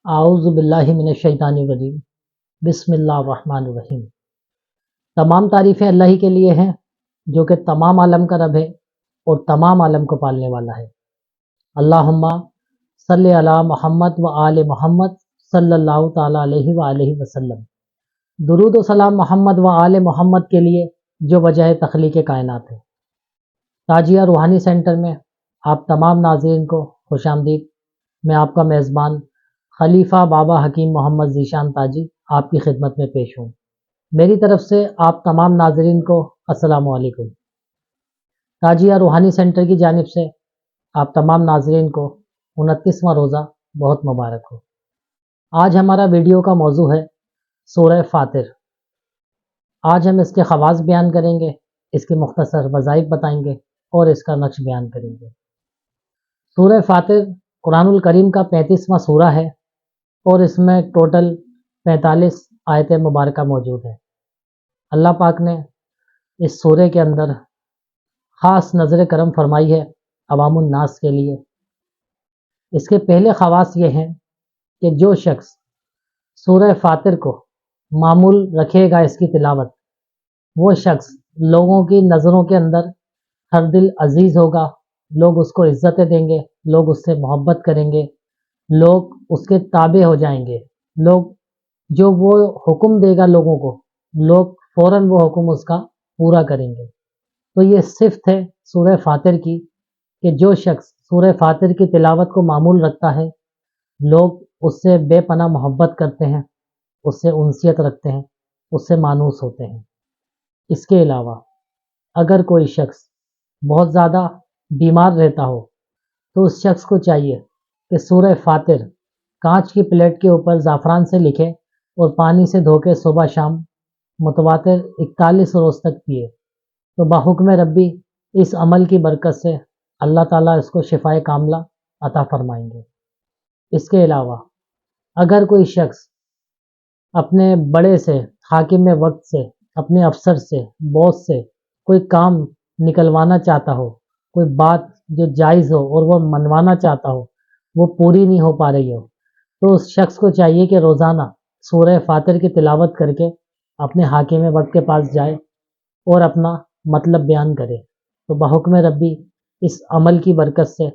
اعوذ باللہ من الشیطان الرجیم بسم اللہ الرحمن الرحیم۔ تمام تعریفیں اللہ ہی کے لیے ہیں جو کہ تمام عالم کا رب ہے اور تمام عالم کو پالنے والا ہے۔ اللہم صلی علی محمد و آل محمد صلی اللہ تعالیٰ علیہ وآلہ وسلم۔ درود و سلام محمد و آل محمد کے لیے جو وجہ تخلیق کائنات ہے۔ تاجیہ روحانی سینٹر میں آپ تمام ناظرین کو خوش آمدید۔ میں آپ کا میزبان خلیفہ بابا حکیم محمد ذیشان تاجی آپ کی خدمت میں پیش ہوں۔ میری طرف سے آپ تمام ناظرین کو السلام علیکم۔ تاجیہ روحانی سینٹر کی جانب سے آپ تمام ناظرین کو 29واں روزہ بہت مبارک ہو۔ آج ہمارا ویڈیو کا موضوع ہے سورہ فاطر۔ آج ہم اس کے خواص بیان کریں گے، اس کے مختصر وظائف بتائیں گے اور اس کا نقش بیان کریں گے۔ سورہ فاطر قرآن الکریم کا 35واں سورہ ہے اور اس میں ٹوٹل 45 آیت مبارکہ موجود ہے۔ اللہ پاک نے اس سورے کے اندر خاص نظر کرم فرمائی ہے عوام الناس کے لیے۔ اس کے پہلے خواص یہ ہیں کہ جو شخص سورہ فاطر کو معمول رکھے گا اس کی تلاوت، وہ شخص لوگوں کی نظروں کے اندر ہر دل عزیز ہوگا، لوگ اس کو عزتیں دیں گے، لوگ اس سے محبت کریں گے، لوگ اس کے تابع ہو جائیں گے، لوگ جو وہ حکم دے گا لوگوں کو، لوگ فوراً وہ حکم اس کا پورا کریں گے۔ تو یہ صفت ہے سورہ فاطر کی کہ جو شخص سورہ فاطر کی تلاوت کو معمول رکھتا ہے، لوگ اس سے بے پناہ محبت کرتے ہیں، اس سے انسیت رکھتے ہیں، اس سے مانوس ہوتے ہیں۔ اس کے علاوہ اگر کوئی شخص بہت زیادہ بیمار رہتا ہو تو اس شخص کو چاہیے کہ سورہ فاطر کانچ کی پلیٹ کے اوپر زعفران سے لکھے اور پانی سے دھو کے صبح شام متواتر 41 روز تک پیے، تو بحکم ربی اس عمل کی برکت سے اللہ تعالیٰ اس کو شفائے کاملہ عطا فرمائیں گے۔ اس کے علاوہ اگر کوئی شخص اپنے بڑے سے، حاکم وقت سے، اپنے افسر سے، باس سے کوئی کام نکلوانا چاہتا ہو، کوئی بات جو جائز ہو اور وہ منوانا چاہتا ہو، وہ پوری نہیں ہو پا رہی ہو، تو اس شخص کو چاہیے کہ روزانہ سورہ فاطر کی تلاوت کر کے اپنے حاکم وقت کے پاس جائے اور اپنا مطلب بیان کرے، تو بحکم ربی اس عمل کی برکت سے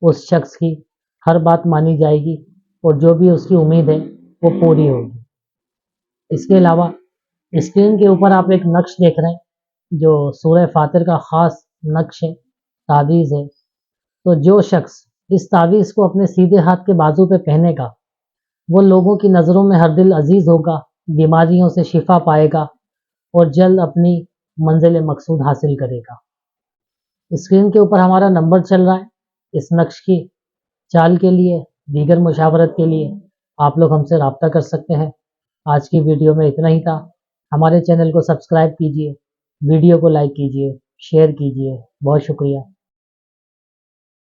اس شخص کی ہر بات مانی جائے گی اور جو بھی اس کی امید ہے وہ پوری ہوگی۔ اس کے علاوہ اسکرین کے اوپر آپ ایک نقش دیکھ رہے ہیں جو سورہ فاطر کا خاص نقش ہے، تعویذ ہے۔ تو جو شخص اس تعویذ کو اپنے سیدھے ہاتھ کے بازو پہ پہنے گا، وہ لوگوں کی نظروں میں ہر دل عزیز ہوگا، بیماریوں سے شفا پائے گا اور جلد اپنی منزل مقصود حاصل کرے گا۔ اسکرین کے اوپر ہمارا نمبر چل رہا ہے۔ اس نقش کی چال کے لیے، دیگر مشاورت کے لیے آپ لوگ ہم سے رابطہ کر سکتے ہیں۔ آج کی ویڈیو میں اتنا ہی تھا۔ ہمارے چینل کو سبسکرائب کیجئے، ویڈیو کو لائک کیجئے، شیئر کیجئے۔ بہت شکریہ۔